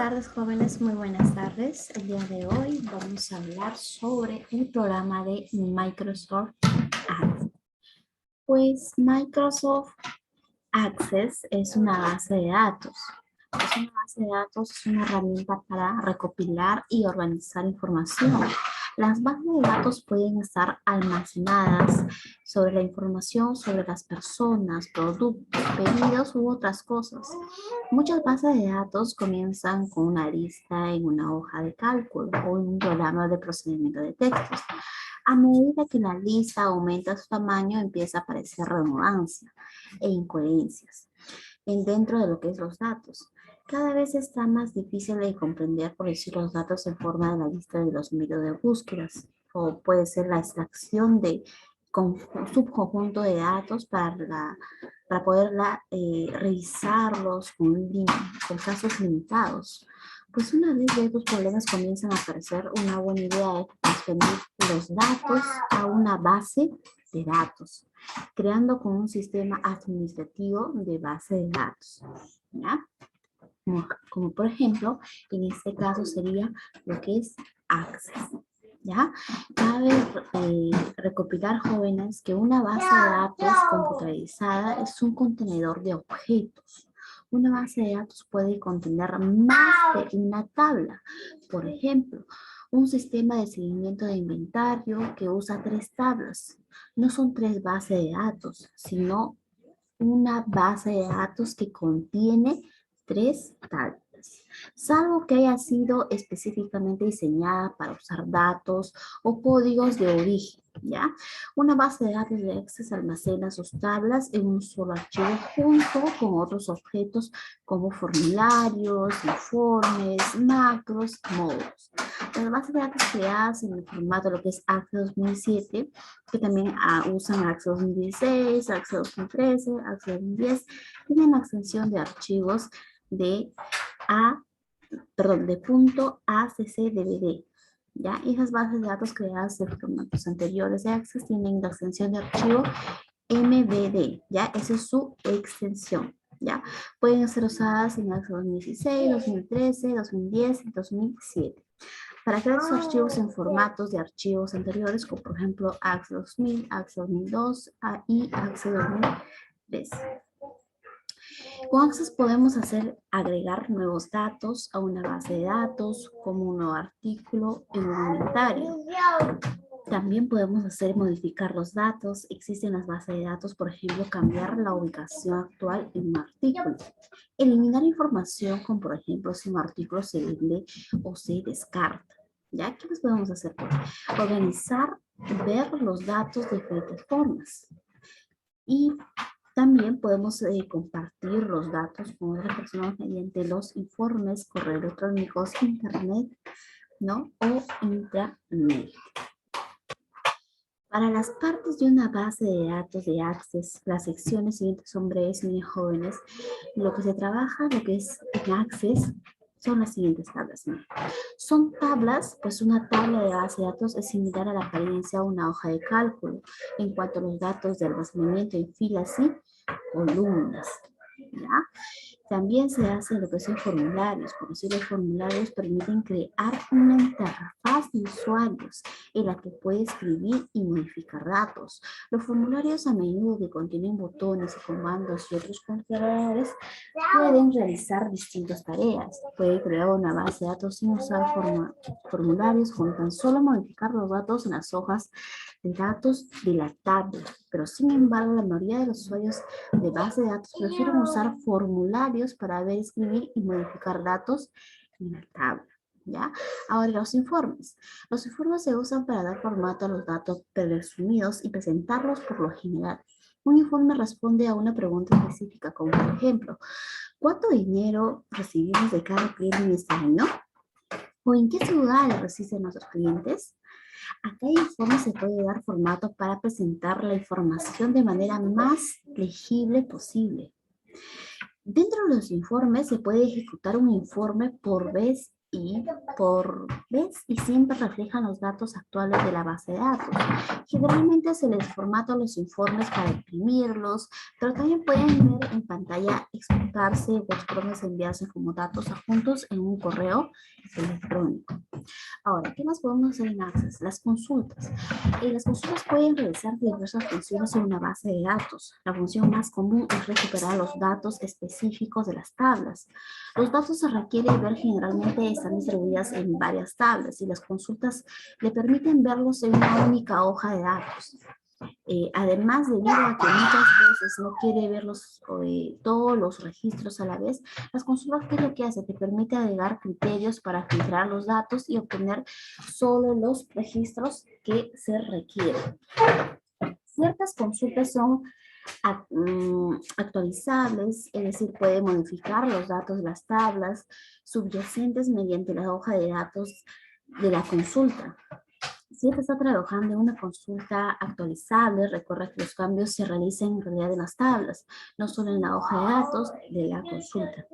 tardes, jóvenes, muy buenas tardes. El día de hoy vamos a hablar sobre el programa de Microsoft Access. Pues Microsoft Access es una base de datos. Es una herramienta para recopilar y organizar información. Las bases de datos pueden estar almacenadas sobre la información sobre las personas, productos, pedidos u otras cosas. Muchas bases de datos comienzan con una lista en una hoja de cálculo o en un programa de procesamiento de textos. A medida que la lista aumenta su tamaño, empieza a aparecer redundancia e incoherencias dentro de lo que es los datos. Cada vez está más difícil de comprender, por decir, los datos en forma de la lista de los medios de búsquedas, o puede ser la extracción de un subconjunto de datos para poderla revisarlos con casos limitados. Pues una vez de estos problemas comienzan a aparecer, una buena idea es transferir los datos a una base de datos, creando con un sistema administrativo de base de datos, ¿ya? Como por ejemplo, en este caso sería lo que es Access, ¿ya? Cabe recopilar, jóvenes, que una base de datos computarizada es un contenedor de objetos. Una base de datos puede contener más de una tabla. Por ejemplo, un sistema de seguimiento de inventario que usa 3 tablas. No son 3 bases de datos, sino una base de datos que contiene 3 tablas, salvo que haya sido específicamente diseñada para usar datos o códigos de origen, ¿ya? Una base de datos de Access almacena sus tablas en un solo archivo junto con otros objetos como formularios, informes, macros, módulos. Las bases de datos creadas en el formato de lo que es Access 2007, que también usan Access 2016, Access 2013, Access 2010, tienen la extensión de archivos de .accdvd, ¿ya? Esas bases de datos creadas en formatos anteriores de Access tienen la extensión de archivo MVD, ¿ya? Esa es su extensión, ¿ya? Pueden ser usadas en Access 2016, 2013, 2010 y 2007. Para crear esos archivos en formatos de archivos anteriores, como por ejemplo Access 2000, Access 2002 y Access 2003. Con Access podemos agregar nuevos datos a una base de datos, como un nuevo artículo en un inventario. También podemos modificar los datos. Existen las bases de datos, por ejemplo, cambiar la ubicación actual en un artículo. Eliminar información, como por ejemplo, si un artículo se vende o se descarta. ¿Ya? ¿Qué más podemos hacer? Organizar, ver los datos de diferentes formas. Y también podemos compartir los datos con otras personas mediante los informes, correos electrónicos, internet, ¿no? O intranet. Para las partes de una base de datos de Access, las secciones siguientes son breves, muy jóvenes. Lo que se trabaja, lo que es en Access, son las siguientes tablas. ¿No? Son tablas, pues una tabla de base de datos es similar a la apariencia a una hoja de cálculo en cuanto a los datos de almacenamiento en filas y columnas, ¿ya? También se hace lo que son formularios. Por decir, los formularios permiten crear una interfaz de usuarios en la que puede escribir y modificar datos. Los formularios, a menudo que contienen botones y comandos y otros controladores, pueden realizar distintas tareas. Puede crear una base de datos sin usar formularios, con tan solo modificar los datos en las hojas de datos de la tabla. Pero sin embargo, la mayoría de los usuarios de base de datos prefieren usar formularios para ver, escribir y modificar datos en la tabla, ¿ya? Ahora, los informes. Los informes se usan para dar formato a los datos presumidos y presentarlos por lo general. Un informe responde a una pregunta específica, como por ejemplo, ¿cuánto dinero recibimos de cada cliente en este año? ¿O en qué ciudades residen nuestros clientes? A cada informe se puede dar formato para presentar la información de manera más legible posible. Dentro de los informes se puede ejecutar un informe por vez y y siempre reflejan los datos actuales de la base de datos. Generalmente se les formata los informes para imprimirlos, pero también pueden ver en pantalla exportarse o informes enviarse como datos adjuntos en un correo electrónico. Ahora, ¿qué más podemos hacer en Access? Las consultas. Las consultas pueden realizar diversas funciones en una base de datos. La función más común es recuperar los datos específicos de las tablas. Los datos se requiere ver generalmente están distribuidas en varias tablas y las consultas le permiten verlos en una única hoja de datos. Además, debido a que muchas veces no quiere ver todos los registros a la vez, las consultas, ¿qué es lo que hace? Te permite agregar criterios para filtrar los datos y obtener solo los registros que se requieren. Ciertas consultas son actualizables, es decir, puede modificar los datos de las tablas subyacentes mediante la hoja de datos de la consulta. Si usted está trabajando en una consulta actualizable, recuerda que los cambios se realizan en realidad en las tablas, no solo en la hoja de datos de la consulta.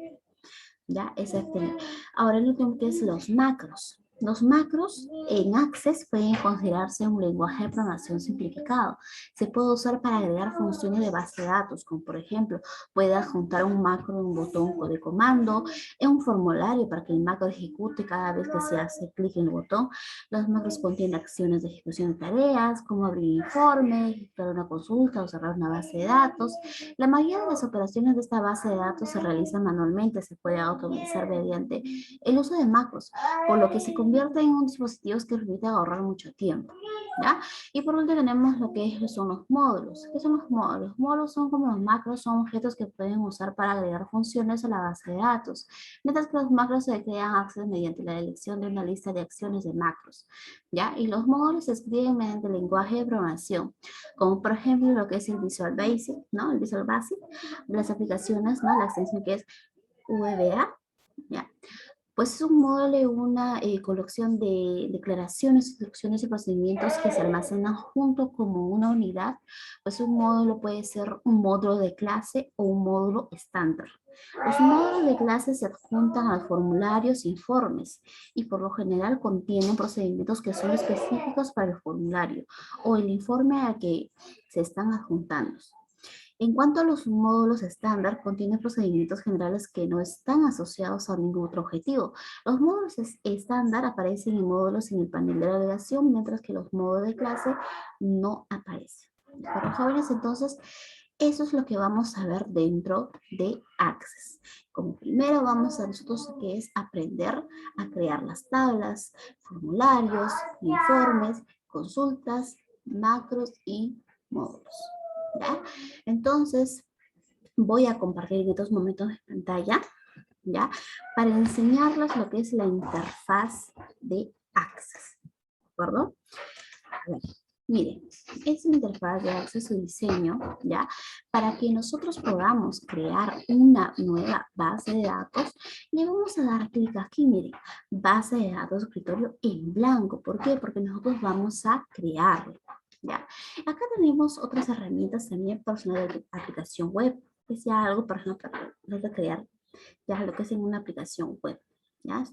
¿Ya? Exactamente. Ahora el último que es los macros. Los macros en Access pueden considerarse un lenguaje de programación simplificado. Se puede usar para agregar funciones de base de datos, como por ejemplo, puede adjuntar un macro en un botón de comando, en un formulario para que el macro ejecute cada vez que se hace clic en el botón. Los macros contienen acciones de ejecución de tareas, como abrir informe, ejecutar una consulta o cerrar una base de datos. La mayoría de las operaciones de esta base de datos se realizan manualmente, se puede automatizar mediante el uso de macros, por lo que se convierte en un dispositivo que permite ahorrar mucho tiempo. ¿Ya? Y por último tenemos lo que son los módulos. ¿Qué son los módulos? Los módulos son como los macros, son objetos que pueden usar para agregar funciones a la base de datos, mientras que los macros se crean Access mediante la elección de una lista de acciones de macros. ¿Ya? Y los módulos se escriben mediante el lenguaje de programación, como por ejemplo lo que es el Visual Basic, ¿no? El Visual Basic de las aplicaciones, ¿no? La extensión que es VBA, ¿ya? Pues es un módulo, una colección de declaraciones, instrucciones y procedimientos que se almacenan junto como una unidad. Pues un módulo puede ser un módulo de clase o un módulo estándar. Los módulos de clase se adjuntan a los formularios e informes y por lo general contienen procedimientos que son específicos para el formulario o el informe al que se están adjuntando. En cuanto a los módulos estándar, contienen procedimientos generales que no están asociados a ningún otro objetivo. Los módulos estándar aparecen en módulos en el panel de navegación, mientras que los módulos de clase no aparecen. Para jóvenes, entonces, eso es lo que vamos a ver dentro de Access. Como primero vamos a nosotros que es aprender a crear las tablas, formularios, informes, consultas, macros y módulos. ¿Ya? Entonces, voy a compartir en estos momentos de pantalla, ¿ya? Para enseñarles lo que es la interfaz de Access, ¿de acuerdo? A ver, miren, es una interfaz de Access, su diseño, ¿ya? Para que nosotros podamos crear una nueva base de datos, le vamos a dar clic aquí, miren, base de datos escritorio en blanco. ¿Por qué? Porque nosotros vamos a crearlo. ¿Ya? Acá tenemos otras herramientas también para una aplicación web, que sea algo para crear ya lo que es en una aplicación web. ¿Ya? En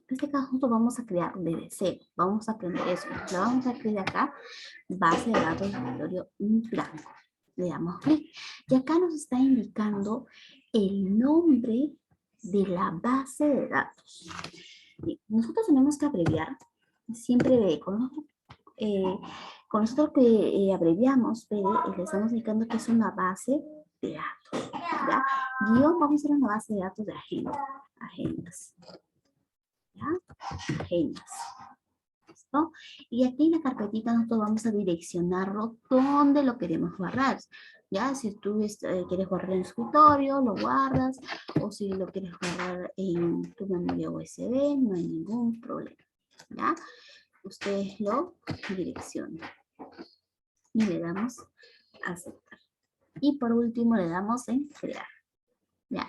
este caso nosotros vamos a crear desde cero, vamos a aprender eso. Entonces, vamos a escribir acá base de datos de escritorio en blanco. Le damos clic y acá nos está indicando el nombre de la base de datos. Bien, nosotros tenemos que abreviar siempre con nosotros que abreviamos, PD, le estamos indicando que es una base de datos. ¿Ya? Guión, vamos a hacer una base de datos de agendas. ¿Ya? Agendas. ¿Listo? Y aquí en la carpetita nosotros vamos a direccionarlo donde lo queremos guardar. ¿Ya? Si tú quieres guardar en el escritorio, lo guardas. O si lo quieres guardar en tu memoria USB, no hay ningún problema. ¿Ya? Ustedes lo direccionan. Y le damos a aceptar. Y por último le damos en crear. Ya.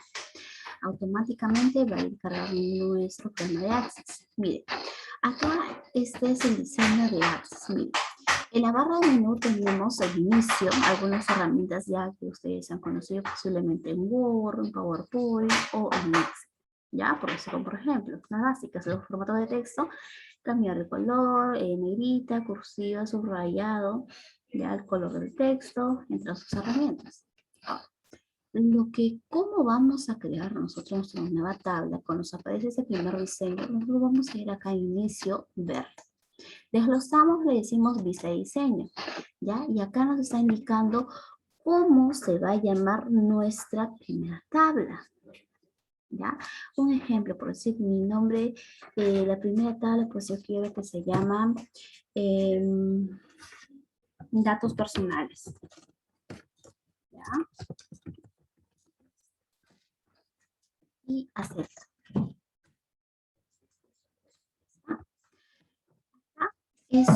Automáticamente va a ir cargando nuestro programa de Access. Mire, acá este es el diseño de Access. Mire, en la barra de menú tenemos al inicio algunas herramientas ya que ustedes han conocido posiblemente en Word, en PowerPoint o en Excel. ¿ya? Por eso, por ejemplo, las básicas, los formatos de texto, cambiar el color, negrita, cursiva, subrayado, ya el color del texto, entre sus herramientas. Ahora, ¿cómo vamos a crear nosotros nuestra nueva tabla? Cuando nos aparece ese primer diseño, nosotros vamos a ir acá a inicio, ver. Desglosamos, le decimos vista de diseño, ¿ya? Y acá nos está indicando cómo se va a llamar nuestra primera tabla, ¿ya? Un ejemplo, por decir mi nombre, la primera tabla, pues yo quiero que se llama datos personales, ¿ya? Y acepto. Es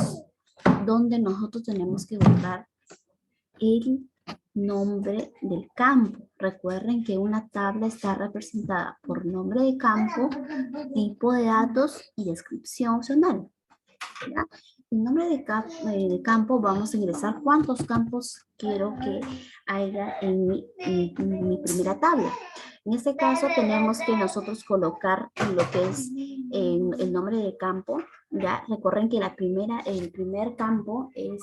donde nosotros tenemos que buscar el nombre del campo. Recuerden que una tabla está representada por nombre de campo, tipo de datos y descripción opcional. ¿Ya? El nombre de campo vamos a ingresar cuántos campos quiero que haya en mi primera tabla. En este caso tenemos que nosotros colocar lo que es el nombre de campo. Ya recuerden que el primer campo es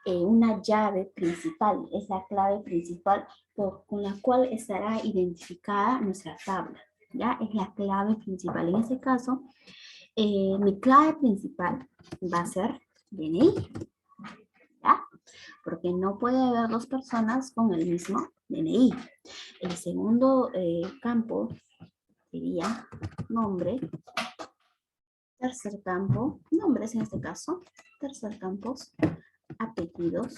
una llave principal, es la clave principal con la cual estará identificada nuestra tabla. Ya es la clave principal. En este caso, mi clave principal va a ser DNI, ¿ya? Porque no puede haber dos personas con el mismo DNI. El segundo campo sería nombre. Tercer campo, nombres en este caso. Tercer campo, apellidos.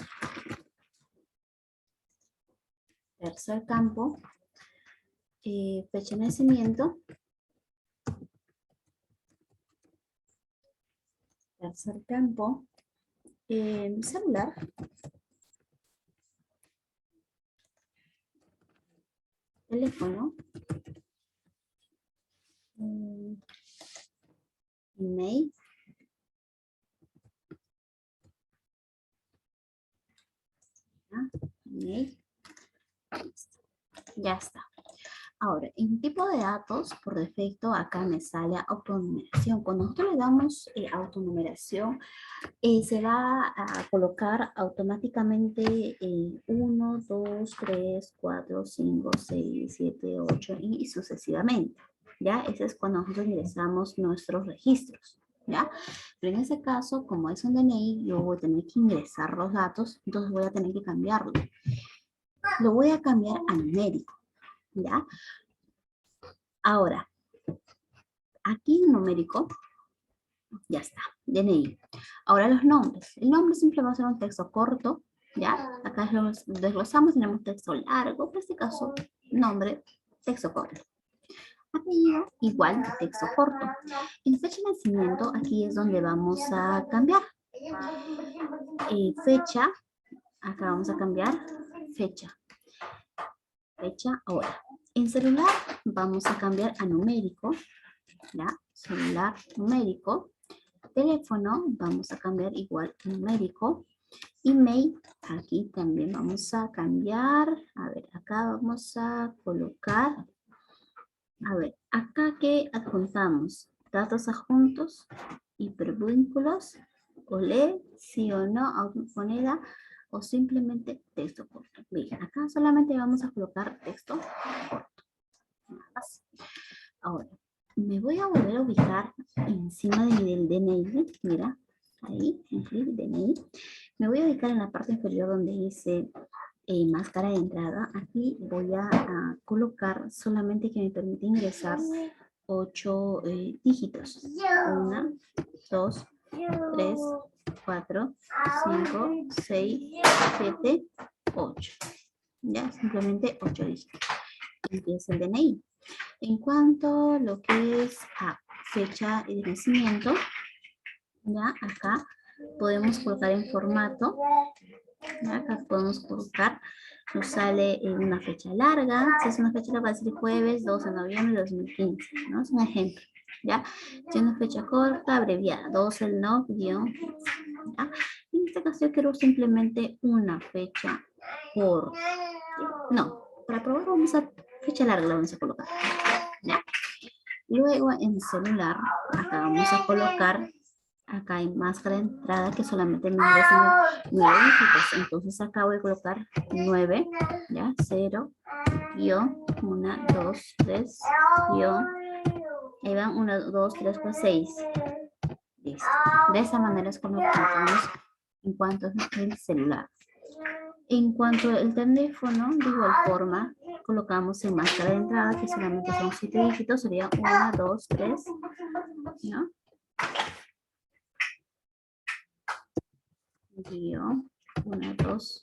Tercer campo, fecha de nacimiento. Tercer campo, celular. Teléfono. Email. Email. Ya está. Ahora, en tipo de datos, por defecto, acá me sale autonumeración. Cuando nosotros le damos autonumeración, se va a colocar automáticamente 1, 2, 3, 4, 5, 6, 7, 8 y sucesivamente. ¿Ya? Ese es cuando nosotros ingresamos nuestros registros. ¿Ya? Pero en ese caso, como es un DNI, yo voy a tener que ingresar los datos, entonces voy a tener que cambiarlo. Lo voy a cambiar a numérico. ¿Ya? Ahora, aquí en numérico, ya está, DNI. Ahora los nombres. El nombre siempre va a ser un texto corto, ¿ya? Acá los desglosamos, tenemos texto largo, en este caso, nombre, texto corto. Apellido, igual, texto corto. En fecha de nacimiento, aquí es donde vamos a cambiar. Fecha, acá vamos a cambiar fecha. Fecha, hora. En celular, vamos a cambiar a numérico, ¿ya? Celular, numérico. Teléfono, vamos a cambiar igual numérico. Email, aquí también vamos a cambiar. A ver, acá vamos a colocar. A ver, acá que adjuntamos datos adjuntos, hipervínculos, o lee, sí o no, moneda, o simplemente texto corto. Bien, acá solamente vamos a colocar texto corto. Nada más. Ahora, me voy a volver a ubicar encima del DNI, mira, ahí, en DNI. Me voy a ubicar en la parte inferior donde dice máscara de entrada. Aquí voy a colocar solamente que me permite ingresar 8 dígitos. 1, 2, 3, 4, 5, 6, 7, 8. Ya, simplemente 8 dígitos. Empieza el DNI. En cuanto a lo que es fecha de nacimiento, ya acá podemos colocar en formato, ya acá podemos colocar, nos sale una fecha larga, si es una fecha larga va a decir jueves 12 de noviembre de 2015, ¿no? Es un ejemplo, ¿ya? Si es una fecha corta, abreviada, 12 el no, guión, ¿ya? En este caso yo quiero simplemente una fecha corta, no, para probar vamos a fecha larga la vamos a colocar, ¿ya? Luego en celular, acá vamos a colocar, acá hay máscara de entrada que solamente me ingresan 9 dígitos. Entonces acá voy a colocar 9, ya, 0, guión, 1, 2, 3, guión, ahí van 1, 2, 3, 4, 6. Listo. De esa manera es como colocamos en cuanto al celular. En cuanto al teléfono, de igual forma, colocamos en máscara de entrada, que solamente son 7 dígitos, sería 1, 2, 3, ¿no? Guión, 1, 2,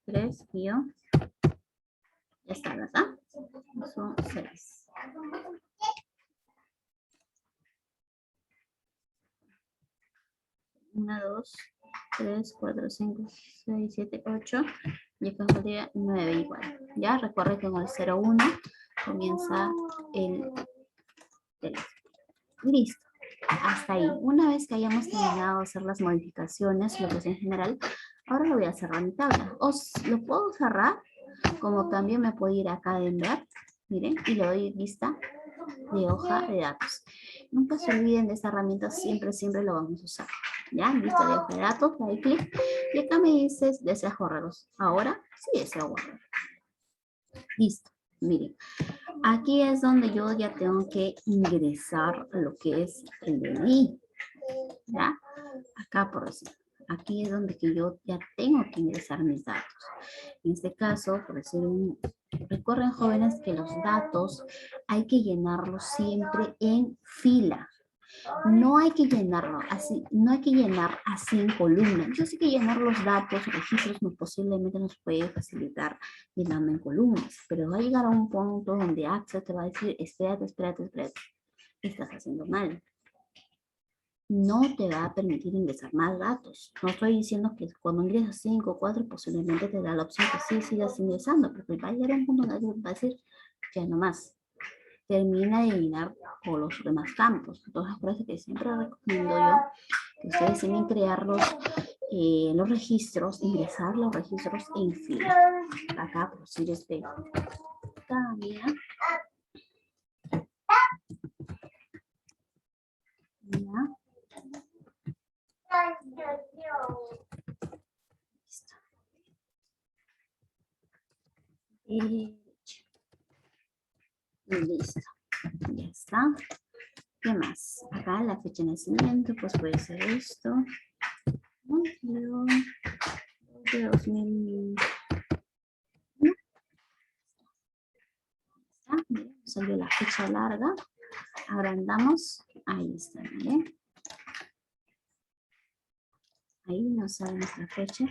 3, guión. Ya está, ¿verdad? Son 6. 1, 2, 3, 4, 5, 6, 7, 8. Y acá sería 9 igual. Ya, recuerda que con el 0, 1 comienza el teléfono. Listo. Hasta ahí. Una vez que hayamos terminado de hacer las modificaciones, lo que es en general, ahora lo voy a cerrar mi tabla. Lo puedo cerrar, como también me puedo ir acá en ver, miren, y le doy vista de hoja de datos. Nunca se olviden de esta herramienta, siempre lo vamos a usar. ¿Ya? Vista de hoja de datos, le doy clic, y acá me dices, ¿deseas borrarlos? Ahora sí deseo borrar. Listo. Miren, aquí es donde yo ya tengo que ingresar lo que es el DNI, ¿ya? Acá por decir, aquí es donde que yo ya tengo que ingresar mis datos. En este caso, por decir, recuerden jóvenes que los datos hay que llenarlos siempre en fila. No hay que llenarlo así, no hay que llenar así en columna. Yo sé que llenar los datos, registros, posiblemente nos puede facilitar llenando en columnas, pero va a llegar a un punto donde Access te va a decir, espérate, estás haciendo mal. No te va a permitir ingresar más datos. No estoy diciendo que cuando ingresas 5 o 4, posiblemente te da la opción que sí sigas ingresando, porque va a llegar a un punto donde va a decir, ya no más. Termina de llenar todos los demás campos. Entonces, por eso que siempre recomiendo yo que ustedes tienen que crear los registros, ingresar los registros en fila. Acá, por si este cambia. Ya. Listo. Listo. Ya está. ¿Qué más? Acá la fecha de nacimiento, pues puede ser esto. De 2000. Salió la fecha larga. Agrandamos. Ahí está, ¿vale? Ahí nos sale nuestra fecha.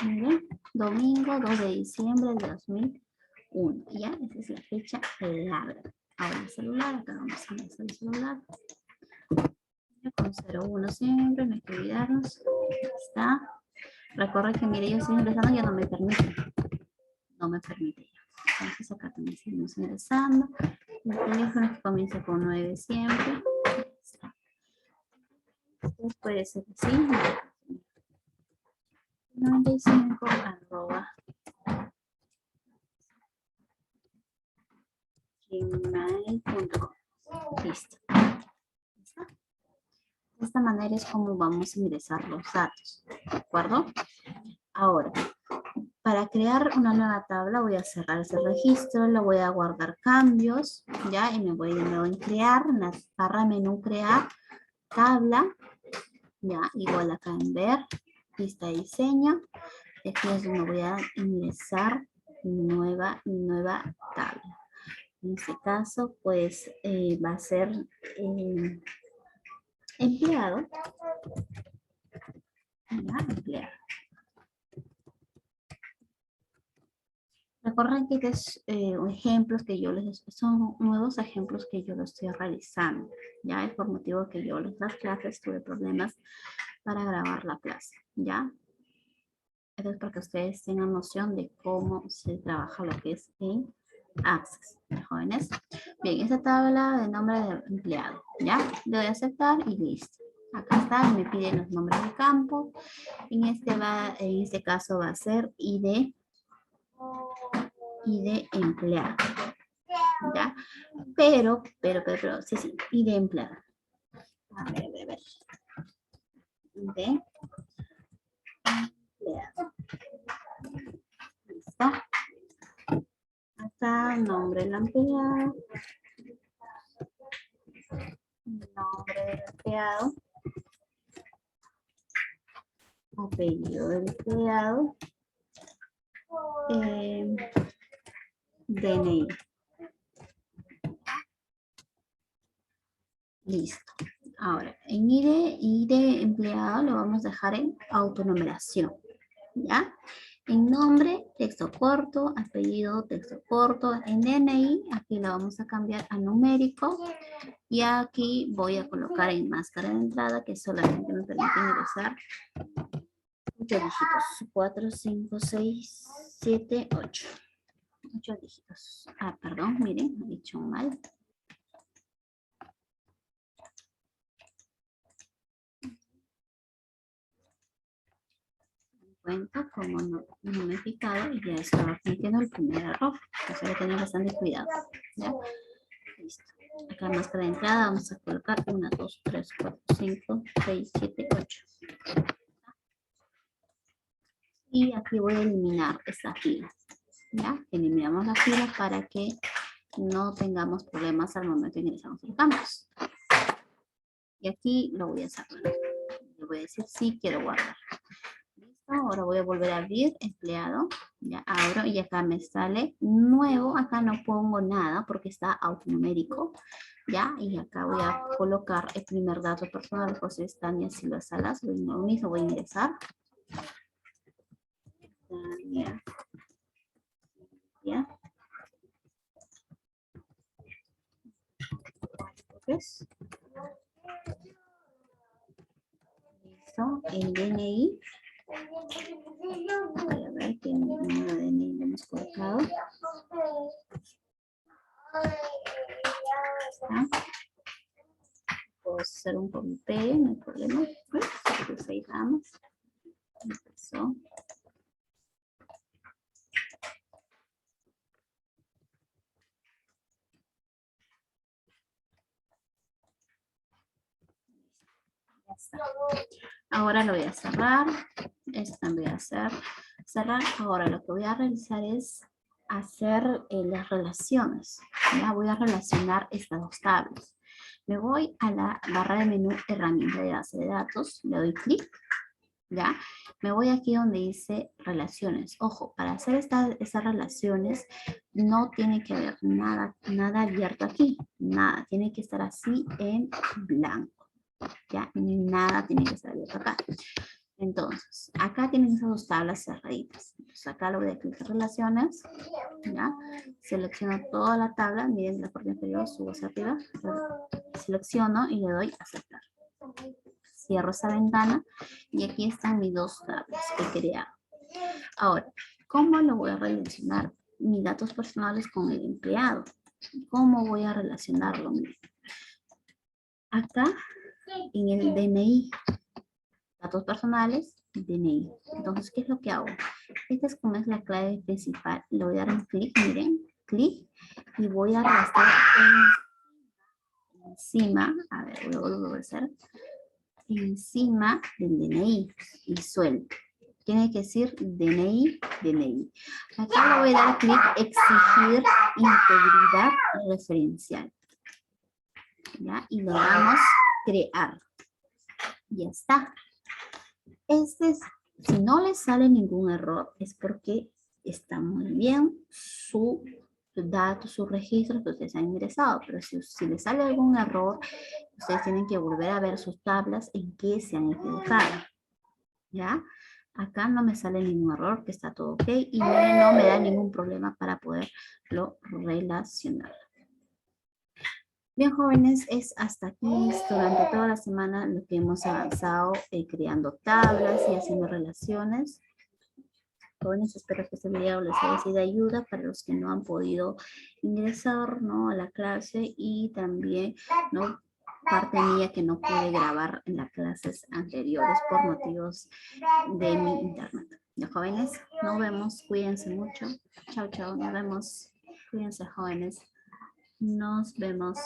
Miren, domingo 2 de diciembre de 2001. Ya, esa es la fecha larga. Ahora el celular, acá vamos a ingresar el celular. Con 01 siempre, no hay que olvidarnos. Está. Recuerda que, mire, yo estoy ingresando, ya no me permite. No me permite ya. Entonces acá también seguimos ingresando. El teléfono que comienza con 9 siempre. Está. Entonces puede ser así. 95 arroba gmail.com. Listo. ¿Listo? De esta manera es como vamos a ingresar los datos. ¿De acuerdo? Ahora, para crear una nueva tabla voy a cerrar ese registro, lo voy a guardar cambios, ya, y me voy de nuevo en crear, en la barra menú crear, tabla, ya, igual acá en ver, lista de diseño, y aquí es donde voy a ingresar mi nueva tabla. En este caso, pues, va a ser empleado, ya, empleado. Recuerden que ejemplos que yo son nuevos ejemplos que yo los estoy realizando. Ya es por motivo que yo las clases tuve problemas para grabar la clase. Ya. Esto es para que ustedes tengan noción de cómo se trabaja lo que es en Access. Jóvenes. Bien, esta tabla de nombre de empleado. Ya. Le doy a aceptar y listo. Acá está, me piden los nombres de campo. En este caso va a ser ID empleado. ¿ya? Pero, sí, y de empleado. A ver. De empleado. Listo. Acá, nombre del empleado. Nombre del empleado. Apellido del empleado. DNI. Listo. Ahora, en ID empleado lo vamos a dejar en autonumeración. ¿Ya? En nombre, texto corto, apellido, texto corto. En DNI, aquí lo vamos a cambiar a numérico. Y aquí voy a colocar en máscara de entrada, que solamente me permite ingresar 8 dígitos. 4, 5, 6, 7, 8. 8 dígitos. Ah, perdón, miren, he dicho mal. Cuenta como no me he fijado y ya estaba cometiendo el primer error. Entonces hay que tener bastante cuidado. ¿Ya? Listo. Acá en máscara de entrada vamos a colocar 1, 2, 3, 4, 5, 6, 7, 8. Y aquí voy a eliminar esta fila. ¿Ya? Eliminamos la fila para que no tengamos problemas al momento de ingresar los campos. Y aquí lo voy a cerrar. Le voy a decir sí quiero guardar. Ahora voy a volver a abrir empleado, ya abro y acá me sale nuevo, acá no pongo nada porque está autonumérico, ya, y acá voy a colocar el primer dato personal, José Tania Silva Salas, lo mismo voy a ingresar. Tania, ya. Listo, el DNI. Voy a ver qué número de DNI le hemos colocado. ¿Ah? Puedo hacer un copy, no hay problema. Pues ahí vamos. Empezó. Ya está. Ahora lo voy a cerrar. Esto también voy a hacer. Cerrar. Ahora lo que voy a realizar es hacer las relaciones. Ya voy a relacionar estas dos tablas. Me voy a la barra de menú herramienta de base de datos. Le doy clic. ¿Ya? Me voy aquí donde dice relaciones. Ojo, para hacer estas relaciones no tiene que haber nada abierto aquí. Nada, tiene que estar así en blanco. ¿Ya? Nada tiene que estar abierto acá. Entonces, acá tienen esas dos tablas cerraditas. Entonces, acá lo voy a clicar relaciones. ¿Ya? Selecciono toda la tabla. Miren la parte inferior, subo hacia arriba. Selecciono y le doy a aceptar. Cierro esa ventana y aquí están mis dos tablas que he creado. Ahora, ¿cómo lo voy a relacionar mis datos personales con el empleado? ¿Cómo voy a relacionarlo? Acá, en el DNI, datos personales, DNI. Entonces, ¿qué es lo que hago? Esta es como es la clave principal. Le voy a dar un clic, miren, clic, y voy a arrastrar encima, a ver, lo voy a hacer, encima del DNI y suelto. Tiene que decir DNI, DNI. Acá le voy a dar clic, exigir integridad referencial. ¿Ya? Y le damos crear. Ya está. Si no le sale ningún error, es porque está muy bien su datos, sus registros que ustedes han ingresado. Pero si le sale algún error, ustedes tienen que volver a ver sus tablas en qué se han equivocado. ¿Ya? Acá no me sale ningún error, que está todo ok. Y no me da ningún problema para poderlo relacionar. Bien, jóvenes, es hasta aquí durante toda la semana lo que hemos avanzado creando tablas y haciendo relaciones. Jóvenes, espero que este video les haya sido de ayuda para los que no han podido ingresar, ¿no?, a la clase y también, ¿no?, parte mía que no pude grabar en las clases anteriores por motivos de mi internet. Ya, jóvenes, nos vemos, cuídense mucho. Chao, chao, nos vemos. Cuídense, jóvenes. Nos vemos.